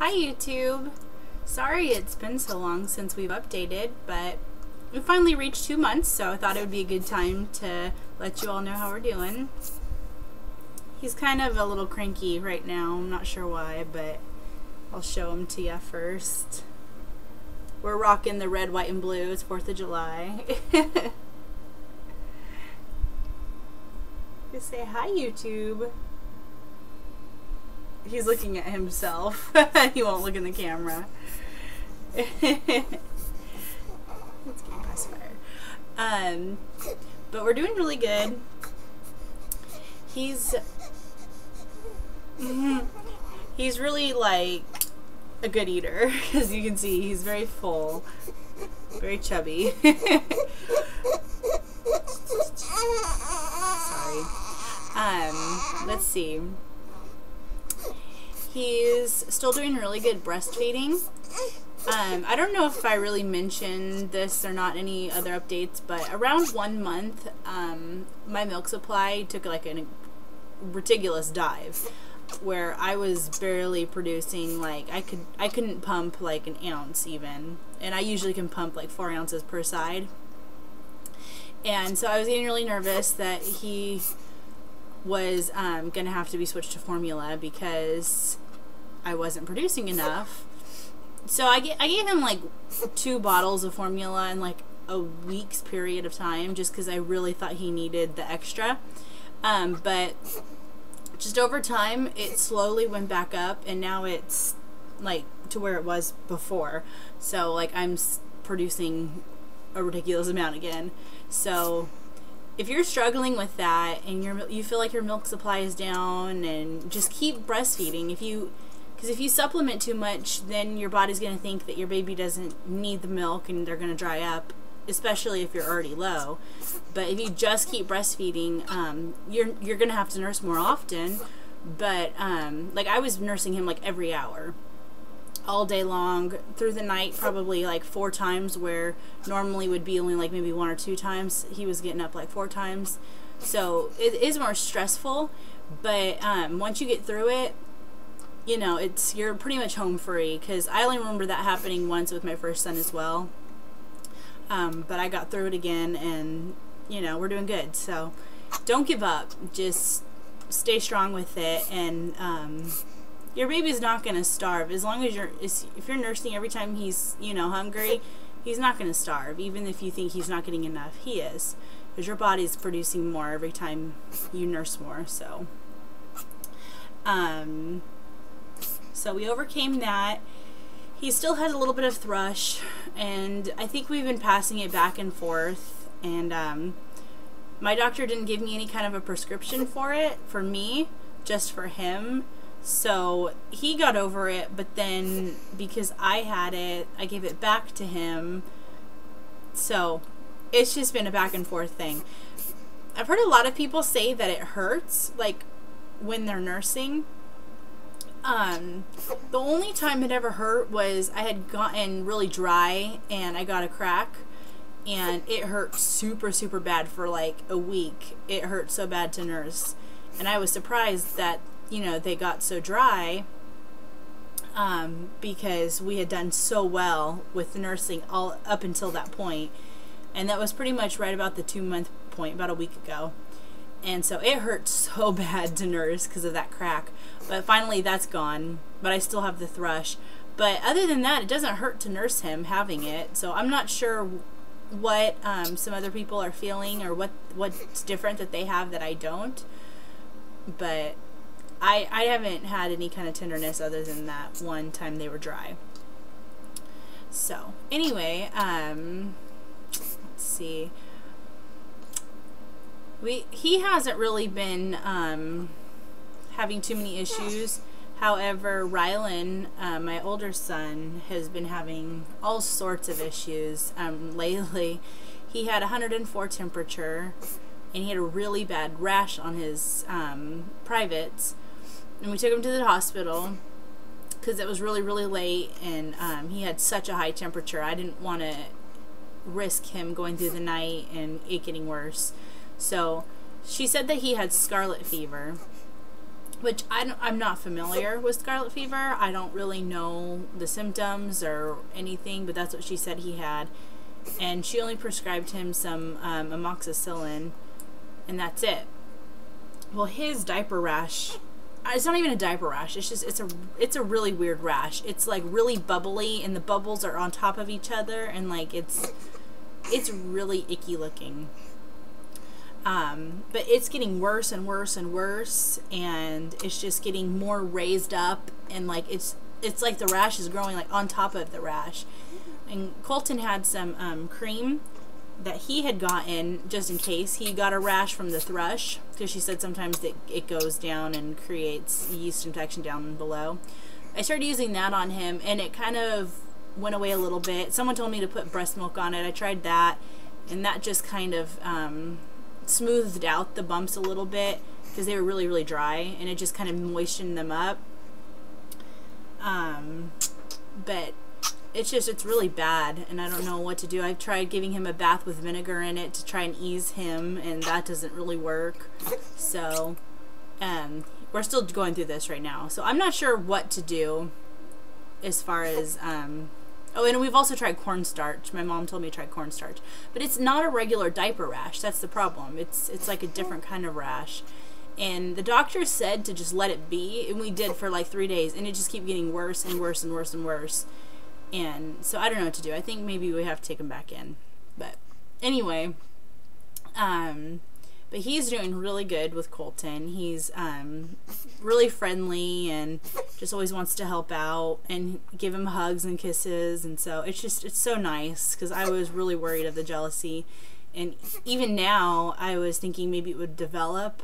Hi YouTube! Sorry it's been so long since we've updated, but we finally reached 2 months, so I thought it would be a good time to let you all know how we're doing. He's kind of a little cranky right now, I'm not sure why, but I'll show him to you first. We're rocking the red, white, and blue. It's 4th of July. Just say hi, YouTube. He's looking at himself. He won't look in the camera. Let's get past fire. But we're doing really good. He's really like a good eater, as you can see. He's very full, very chubby. Sorry. Let's see. He's still doing really good breastfeeding. I don't know if I really mentioned this or not, any other updates, but around 1 month, my milk supply took like a ridiculous dive, where I was barely producing, like I couldn't pump like an ounce even, and I usually can pump like 4 ounces per side. And so I was getting really nervous that he was gonna have to be switched to formula because I wasn't producing enough. So I gave him like 2 bottles of formula in like a week's period of time, just because I really thought he needed the extra. But just over time, it slowly went back up, and now it's like to where it was before. So like I'm producing a ridiculous amount again. So if you're struggling with that and you feel like your milk supply is down, and just keep breastfeeding. Because if you supplement too much, then your body's going to think that your baby doesn't need the milk and they're going to dry up, especially if you're already low. But if you just keep breastfeeding, you're going to have to nurse more often. But like I was nursing him like every hour, all day long, through the night, probably like 4 times, where normally would be only like maybe 1 or 2 times. He was getting up like 4 times. So it is more stressful, but once you get through it, you know, you're pretty much home free. Because I only remember that happening once with my first son as well. But I got through it again, and you know, we're doing good. So don't give up, just stay strong with it, and your baby's not going to starve. As long as if you're nursing every time he's, you know, hungry, he's not going to starve. Even if you think he's not getting enough, he is. Because your body's producing more every time you nurse more. So, so we overcame that. He still has a little bit of thrush, and I think we've been passing it back and forth. And my doctor didn't give me any kind of a prescription for it, for me, just for him. So he got over it, but then because I had it, I gave it back to him. So it's just been a back and forth thing. I've heard a lot of people say that it hurts, like when they're nursing. The only time it ever hurt was I had gotten really dry and I got a crack, and it hurt super, super bad for like a week. It hurt so bad to nurse, and I was surprised that, you know, they got so dry, because we had done so well with nursing all up until that point, and that was pretty much right about the 2-month point, about a week ago. And so it hurt so bad to nurse because of that crack, but finally that's gone. But I still have the thrush. But other than that, it doesn't hurt to nurse him having it. So I'm not sure what some other people are feeling, or what's different that they have that I don't. But I haven't had any kind of tenderness other than that one time they were dry. So anyway, let's see. He hasn't really been having too many issues. However, Rylan, my older son, has been having all sorts of issues lately. He had 104 temperature, and he had a really bad rash on his privates. And we took him to the hospital because it was really, really late, and he had such a high temperature. I didn't want to risk him going through the night and it getting worse. So she said that he had scarlet fever, which I'm not familiar with scarlet fever. I don't really know the symptoms or anything, but that's what she said he had. And she only prescribed him some amoxicillin, and that's it. Well, his diaper rash, it's not even a diaper rash. It's just, it's a really weird rash. It's like really bubbly, and the bubbles are on top of each other, and like it's really icky looking. But it's getting worse and worse and worse, and it's just getting more raised up, and like it's like the rash is growing like on top of the rash. And Colton had some cream that he had gotten just in case he got a rash from the thrush, because she said sometimes it goes down and creates yeast infection down below. I started using that on him, and it kind of went away a little bit. Someone told me to put breast milk on it. I tried that, and that just kind of smoothed out the bumps a little bit, because they were really, really dry, and it just kind of moistened them up. But it's really bad, and I don't know what to do. I've tried giving him a bath with vinegar in it to try and ease him, and that doesn't really work. So we're still going through this right now, so I'm not sure what to do as far as oh, and we've also tried cornstarch. My mom told me to try cornstarch, but it's not a regular diaper rash. That's the problem. It's like a different kind of rash, and the doctor said to just let it be, and we did for like 3 days, and it just keeps getting worse and worse and worse and worse. And so I don't know what to do. I think maybe we have to take him back in. But anyway, but he's doing really good with Colton. He's really friendly and just always wants to help out and give him hugs and kisses. And so it's so nice, because I was really worried of the jealousy. And even now I was thinking maybe it would develop,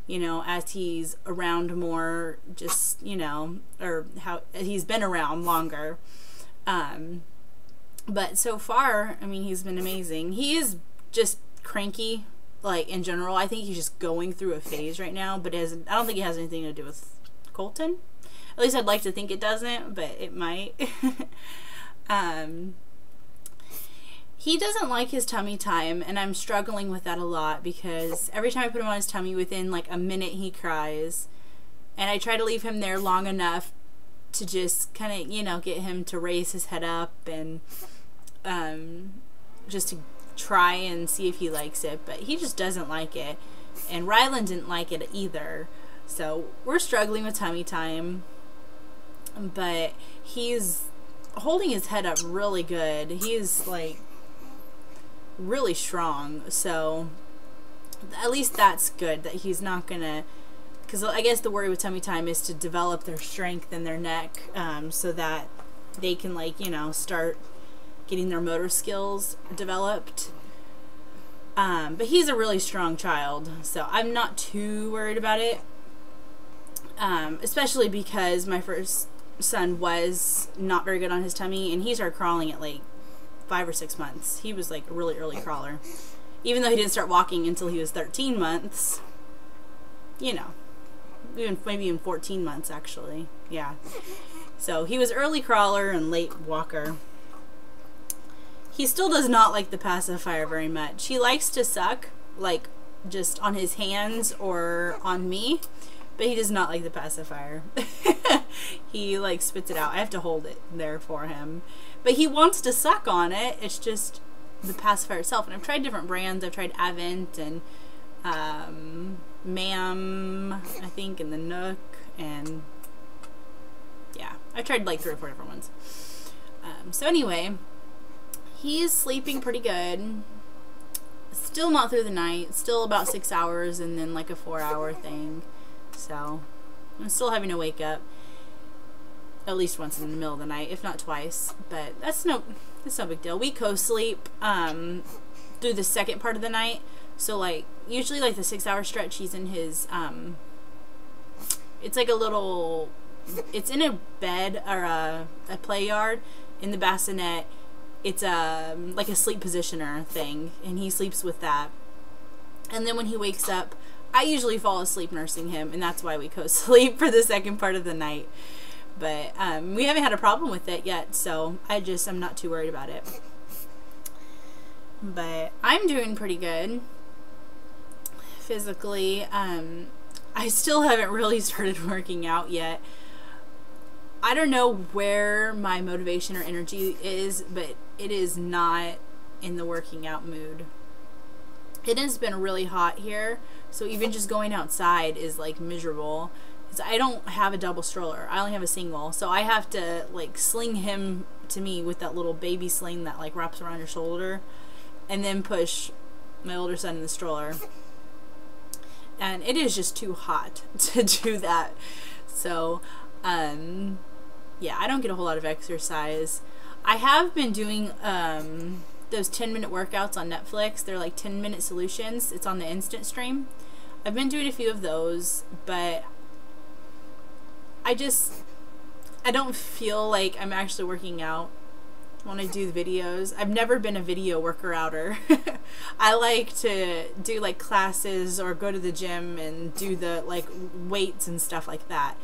you know, as he's around more, just, you know, or how he's been around longer. But so far, I mean, he's been amazing. He is just cranky, like, in general. I think he's just going through a phase right now, but I don't think it has anything to do with Colton. At least I'd like to think it doesn't, but it might. He doesn't like his tummy time, and I'm struggling with that a lot, because every time I put him on his tummy, within like a minute he cries, and I try to leave him there long enough to just kind of, you know, get him to raise his head up, and just to try and see if he likes it, but he just doesn't like it, and Rylan didn't like it either. So we're struggling with tummy time, but he's holding his head up really good. He's like really strong, so at least that's good, that he's not gonna, because I guess the worry with tummy time is to develop their strength in their neck, so that they can, like, you know, start getting their motor skills developed. But he's a really strong child, so I'm not too worried about it, especially because my first son was not very good on his tummy, and he started crawling at like 5 or 6 months. He was like a really early crawler, even though he didn't start walking until he was 13 months, you know. Maybe even 14 months, actually. Yeah. So he was early crawler and late walker. He still does not like the pacifier very much. He likes to suck, like, just on his hands or on me, but he does not like the pacifier. He, like, spits it out. I have to hold it there for him. But he wants to suck on it. It's just the pacifier itself. And I've tried different brands. I've tried Avent and Ma'am, I think, and the Nook, and yeah, I tried like 3 or 4 different ones. So anyway, he's sleeping pretty good. Still not through the night. Still about 6 hours, and then like a 4-hour thing. So I'm still having to wake up at least once in the middle of the night, if not twice. But that's no big deal. We co-sleep through the second part of the night. So, like, usually, like, the 6-hour stretch, he's in his, it's like a little, it's in a bed, or a play yard in the bassinet. It's, like a sleep positioner thing, and he sleeps with that. And then when he wakes up, I usually fall asleep nursing him, and that's why we co-sleep for the second part of the night. But, we haven't had a problem with it yet, so I'm not too worried about it. But I'm doing pretty good. Physically, I still haven't really started working out yet. I don't know where my motivation or energy is, but it is not in the working out mood. It has been really hot here, so even just going outside is like miserable. Because I don't have a double stroller. I only have a single, so I have to like sling him to me with that little baby sling that like wraps around your shoulder, and then push my older son in the stroller. And it is just too hot to do that. So, yeah, I don't get a whole lot of exercise. I have been doing those 10-minute workouts on Netflix. They're like 10-minute solutions. It's on the instant stream. I've been doing a few of those, but I don't feel like I'm actually working out when I do the videos. I've never been a video worker-outer. I like to do like classes or go to the gym and do the like weights and stuff like that.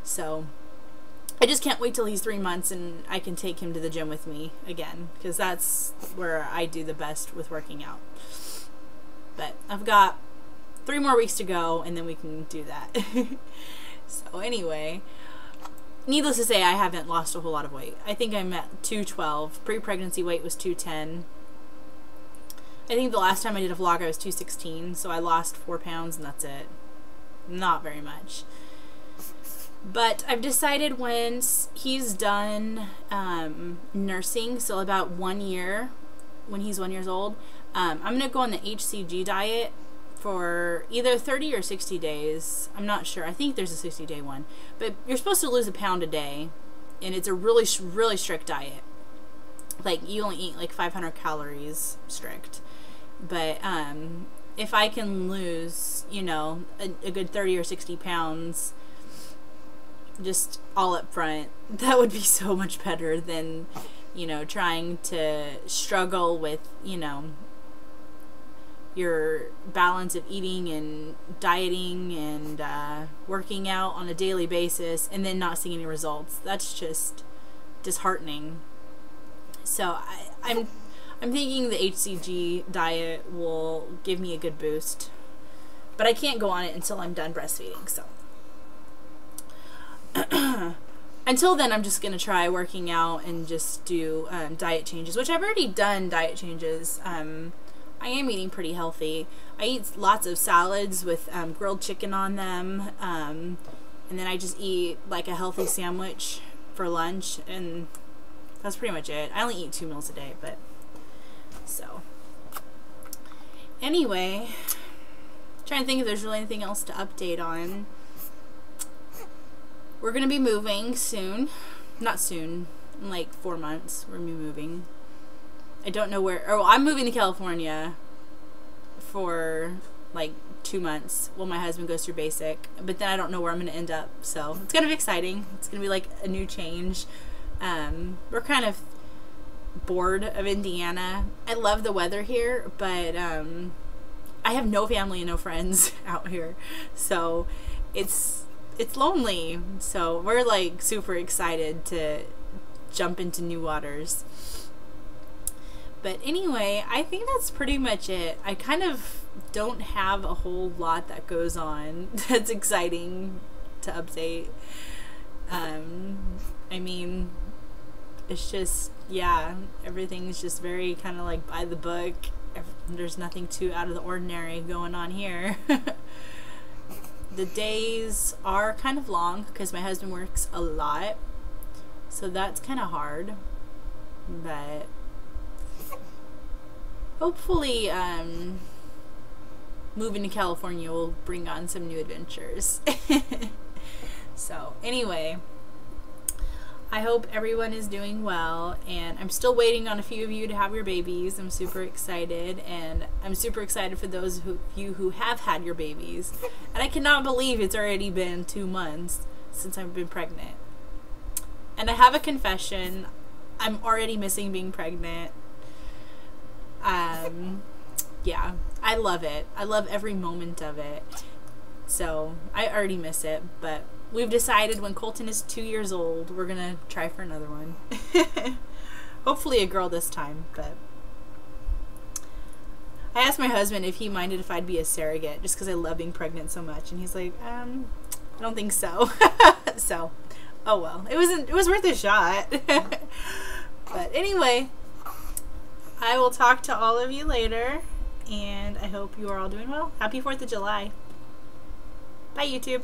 So I just can't wait till he's 3 months and I can take him to the gym with me again, because that's where I do the best with working out. But I've got 3 more weeks to go and then we can do that. So anyway, needless to say, I haven't lost a whole lot of weight. I think I'm at 212. Pre-pregnancy weight was 210. I think the last time I did a vlog I was 216, so I lost 4 pounds and that's it. Not very much. But I've decided once he's done nursing, so about 1 year, when he's 1 year old, I'm going to go on the HCG diet for either 30 or 60 days. I'm not sure. I think there's a 60-day one. But you're supposed to lose a pound a day, and it's a really, really strict diet. Like, you only eat like 500 calories strict. But if I can lose, you know, a good 30 or 60 pounds just all up front, that would be so much better than, you know, trying to struggle with, you know, your balance of eating and dieting and working out on a daily basis and then not seeing any results. That's just disheartening. So I'm thinking the HCG diet will give me a good boost, but I can't go on it until I'm done breastfeeding. So until then, I'm just gonna try working out and just do diet changes, which I've already done diet changes. I am eating pretty healthy. I eat lots of salads with grilled chicken on them, and then I just eat like a healthy sandwich for lunch, and that's pretty much it. I only eat 2 meals a day, but so anyway, trying to think if there's really anything else to update on. We're gonna be moving soon. Not soon, in like 4 months we're gonna be moving. I don't know where. Oh, I'm moving to California for like 2 months while my husband goes through basic, but then I don't know where I'm gonna end up, so it's gonna be exciting. It's gonna be like a new change. We're kind of bored of Indiana. I love the weather here, but I have no family and no friends out here, so it's lonely. So we're like super excited to jump into new waters. But anyway, I think that's pretty much it. I kind of don't have a whole lot that goes on that's exciting to update. I mean, it's just, yeah, everything's just very kind of like by the book. There's nothing too out of the ordinary going on here. The days are kind of long because my husband works a lot, so that's kind of hard, but hopefully moving to California will bring on some new adventures. So anyway, I hope everyone is doing well, and I'm still waiting on a few of you to have your babies. I'm super excited, and I'm super excited for those of you who have had your babies. And I cannot believe it's already been 2 months since I've been pregnant. And I have a confession. I'm already missing being pregnant. Yeah, I love it. I love every moment of it. So I already miss it, but we've decided when Colton is 2 years old, we're gonna try for another one. Hopefully a girl this time, but I asked my husband if he minded if I'd be a surrogate, just because I love being pregnant so much, and he's like, I don't think so. So, oh well, it was worth a shot. But anyway, I will talk to all of you later, and I hope you are all doing well. Happy 4th of July. Bye, YouTube.